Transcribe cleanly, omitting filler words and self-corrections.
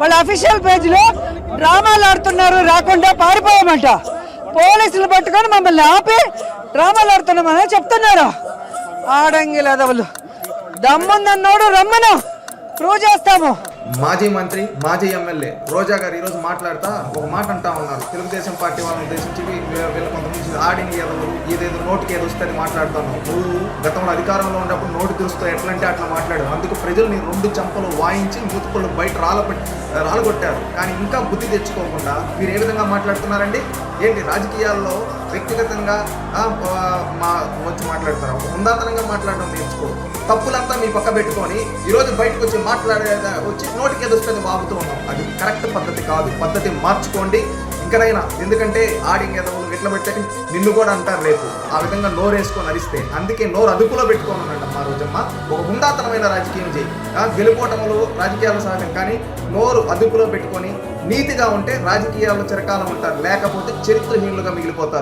వాళ్ళ అఫీషియల్ పేజ్లో డ్రామాలు ఆడుతున్నారు, రాకుండా పారిపోయామంట. పోలీసులు పట్టుకొని మమ్మల్ని ఆపి డ్రామాలు ఆడుతున్నామని చెప్తున్నారు. ఆడంగి లేదవలు దమ్ముందన్నోడు రమ్మను, ప్రూవ్ చేస్తాము. మాజీ మంత్రి, మాజీ ఎమ్మెల్యే రోజా గారు ఈరోజు మాట్లాడుతూ ఒక మాట అంటా ఉన్నారు. తెలుగుదేశం పార్టీ వాళ్ళని ఉద్దేశించి వీళ్ళ కొంతమంది ఆడింగ్ ఏదో ఏదేదో నోటికి ఏదో వస్తే మాట్లాడుతున్నావు. నువ్వు గతంలో అధికారంలో ఉన్నప్పుడు నోటు తెరుస్తూ ఎట్లంటే అట్లా మాట్లాడు. అందుకు ప్రజలు నీ 2 చెంపలు వాయించి మూతుపళ్ళు బయట రాలగొట్టారు. కానీ ఇంకా బుద్ధి తెచ్చుకోకుండా మీరు ఏ విధంగా మాట్లాడుతున్నారండి? ఏంటి రాజకీయాల్లో వ్యక్తిగతంగా వచ్చి మాట్లాడతారు? హుందాతనంగా మాట్లాడడం నేర్చుకో. తప్పులంతా మీ పక్క పెట్టుకొని ఈరోజు బయటకు వచ్చి వచ్చి నోటికి ఎదుస్తుంది వాగుతూ ఉన్నాం. అది కరెక్ట్ పద్ధతి కాదు. పద్ధతి మార్చుకోండి ఇంకనైనా. ఎందుకంటే ఆడింగ్ ఎదవులు ఎట్లా పెట్టాలి నిన్ను కూడా అంటారు రేపు ఆ విధంగా నోరు వేసుకొని అరిస్తే. అందుకే నోరు అదుపులో పెట్టుకోనున్నాడు మా రోజమ్మ. ఒక హుందాతనమైన రాజకీయం చేయి. గెలుపోటములు రాజకీయాలు సహజం, కానీ నోరు అదుపులో పెట్టుకొని నీతిగా ఉంటే రాజకీయాల్లో చిరకాలం ఉంటారు, లేకపోతే చరిత్రహీనులుగా మిగిలిపోతారు.